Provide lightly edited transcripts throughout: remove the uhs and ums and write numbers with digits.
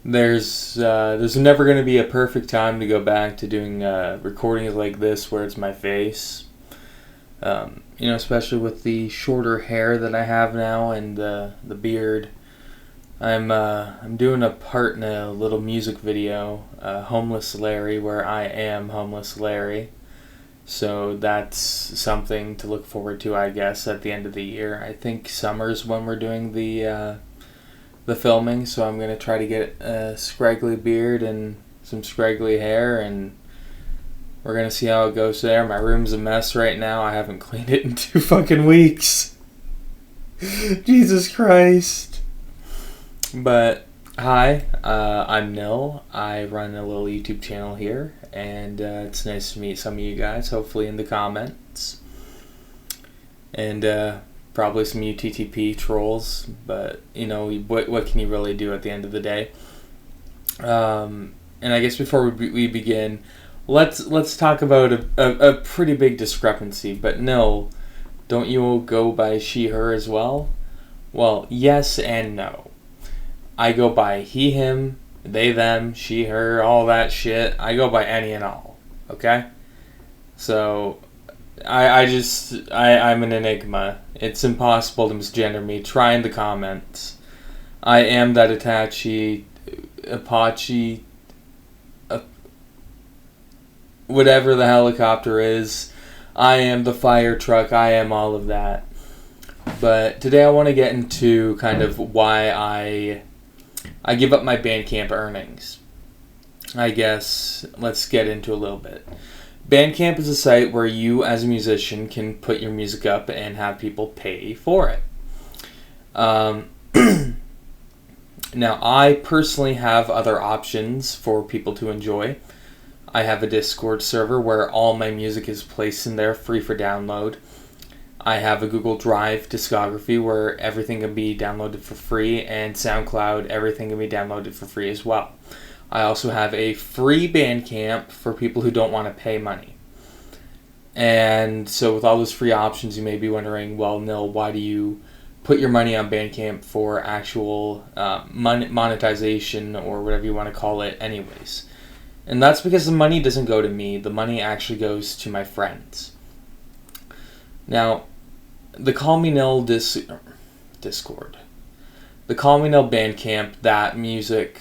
there's never going to be a perfect time to go back to doing recordings like this where it's my face. Especially with the shorter hair that I have now and the beard. I'm doing a part in a little music video, Homeless Larry, where I am Homeless Larry. So that's something to look forward to, I guess, at the end of the year. I think summer's when we're doing the filming, so I'm going to try to get a scraggly beard and some scraggly hair, and we're going to see how it goes there. My room's a mess right now. I haven't cleaned it in 2 fucking weeks. Jesus Christ. But, hi, I'm Nil. I run a little YouTube channel here, and it's nice to meet some of you guys, hopefully in the comments. And, probably some UTTP trolls, but, what can you really do at the end of the day? And I guess before we begin, let's talk about a pretty big discrepancy. But no, don't you go by she, her as well? Well, yes and no. I go by he, him, they, them, she, her, all that shit. I go by any and all, okay? So, I'm an enigma. It's impossible to misgender me. Try in the comments. I am that Apache, whatever the helicopter is. I am the fire truck. I am all of that. But today I want to get into kind of why I give up my Bandcamp earnings. I guess let's get into a little bit. Bandcamp is a site where you as a musician can put your music up and have people pay for it. Now, I personally have other options for people to enjoy. I have a Discord server where all my music is placed in there free for download. I have a Google Drive discography where everything can be downloaded for free, and SoundCloud, everything can be downloaded for free as well. I also have a free Bandcamp for people who don't want to pay money. And so with all those free options, you may be wondering, well, Nil, why do you put your money on Bandcamp for actual monetization or whatever you want to call it anyways? And that's because the money doesn't go to me. The money actually goes to my friends. Now, the Call Me Nil Discord. The Call Me Nil Bandcamp, that music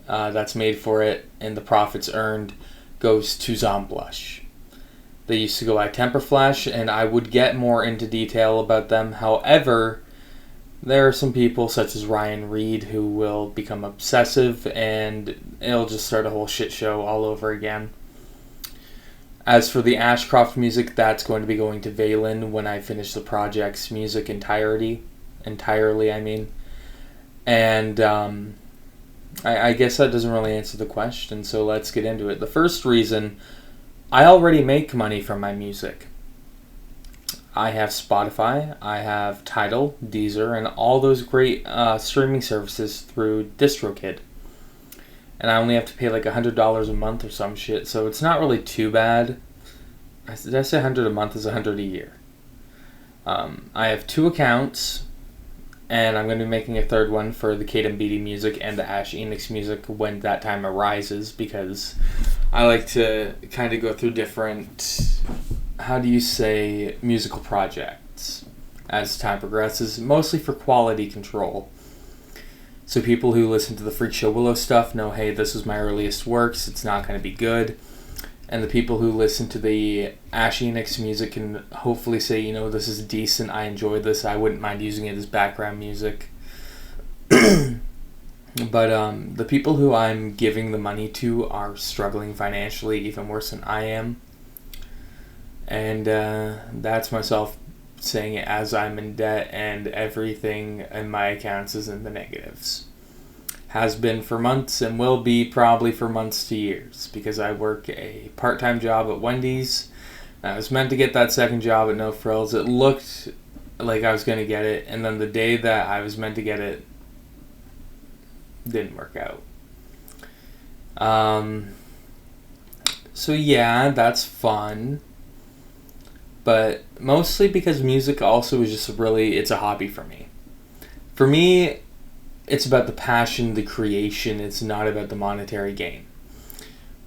that's made for it and the profits earned goes to Zomblush. They used to go by Temperflash, and I would get more into detail about them. However, there are some people such as Ryan Reed who will become obsessive and it'll just start a whole shit show all over again. As for the Ashcroft music, that's going to be going to Valen when I finish the project's music entirely, I mean. And I guess that doesn't really answer the question, so let's get into it. The first reason, I already make money from my music. I have Spotify, I have Tidal, Deezer, and all those great streaming services through DistroKid. And I only have to pay like $100 a month or some shit, so it's not really too bad. Did I say 100 a month is 100 a year? I have 2 accounts, and I'm going to be making a third one for the Kate and Beatty music and the Ash Enix music when that time arises, because I like to kind of go through different, musical projects as time progresses, mostly for quality control. So people who listen to the Freak Show Willow stuff know, hey, this is my earliest works, it's not going to be good. And the people who listen to the Ash Enix music can hopefully say, this is decent, I enjoy this, I wouldn't mind using it as background music. But the people who I'm giving the money to are struggling financially, even worse than I am. And that's myself saying it as I'm in debt and everything in my accounts is in the negatives. Has been for months and will be probably for months to years, because I work a part-time job at Wendy's. I was meant to get that second job at No Frills. It looked like I was going to get it, and then the day that I was meant to get it didn't work out. So yeah, that's fun. But mostly because music also is just it's a hobby for me. For me, it's about the passion, the creation. It's not about the monetary gain.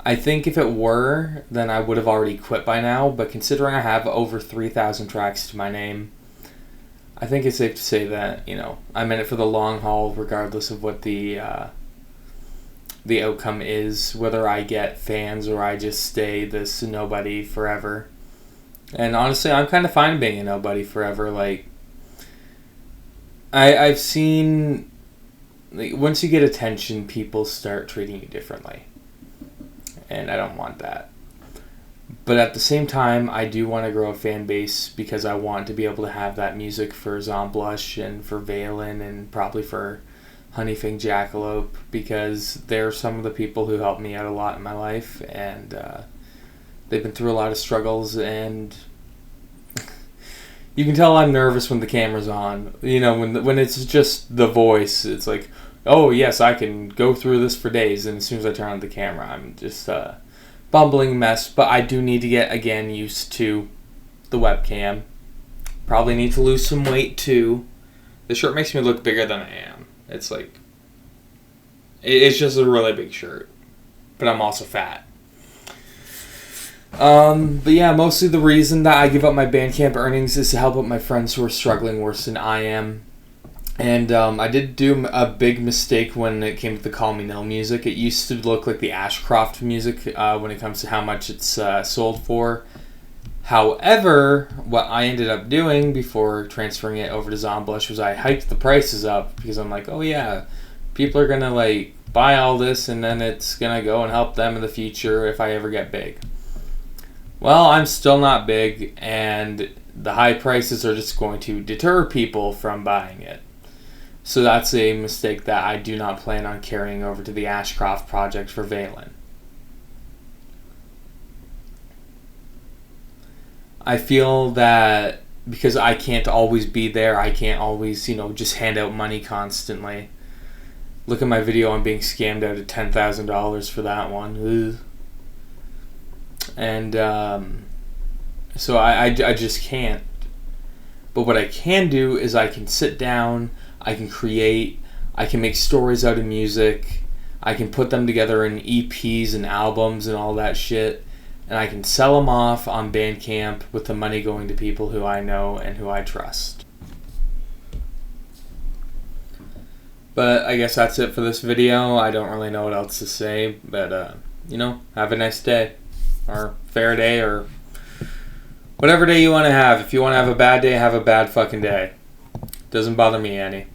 I think if it were, then I would have already quit by now, but considering I have over 3,000 tracks to my name, I think it's safe to say that, I'm in it for the long haul, regardless of what the outcome is, whether I get fans or I just stay this nobody forever. And honestly, I'm kind of fine being a nobody forever. Like, I've seen, like, once you get attention, people start treating you differently. And I don't want that. But at the same time, I do want to grow a fan base because I want to be able to have that music for Zomblush and for Valen and probably for Honeyfang Jackalope, because they're some of the people who helped me out a lot in my life, and they've been through a lot of struggles, and you can tell I'm nervous when the camera's on. When it's just the voice, it's like, oh yes, I can go through this for days, and as soon as I turn on the camera, I'm just a bumbling mess. But I do need to get, again, used to the webcam. Probably need to lose some weight too. The shirt makes me look bigger than I am. It's like, it's just a really big shirt, but I'm also fat. But yeah, mostly the reason that I give up my Bandcamp earnings is to help out my friends who are struggling worse than I am. And I did do a big mistake when it came to the Call Me Nil music. It used to look like the Ashcroft music when it comes to how much it's sold for. However, what I ended up doing before transferring it over to Zomblush was I hiked the prices up, because I'm like, oh yeah, people are going to buy all this, and then it's going to go and help them in the future if I ever get big. Well, I'm still not big, and the high prices are just going to deter people from buying it. So that's a mistake that I do not plan on carrying over to the Ashcroft project for Valen. I feel that because I can't always be there, I can't always, just hand out money constantly. Look at my video on being scammed out of $10,000 for that one. Ugh. And so I just can't. But what I can do is I can sit down, I can create, I can make stories out of music, I can put them together in EPs and albums and all that shit, and I can sell them off on Bandcamp with the money going to people who I know and who I trust. But I guess that's it for this video. I don't really know what else to say, but have a nice day, or fair day, or whatever day you want to have. If you want to have a bad day, have a bad fucking day. Doesn't bother me any.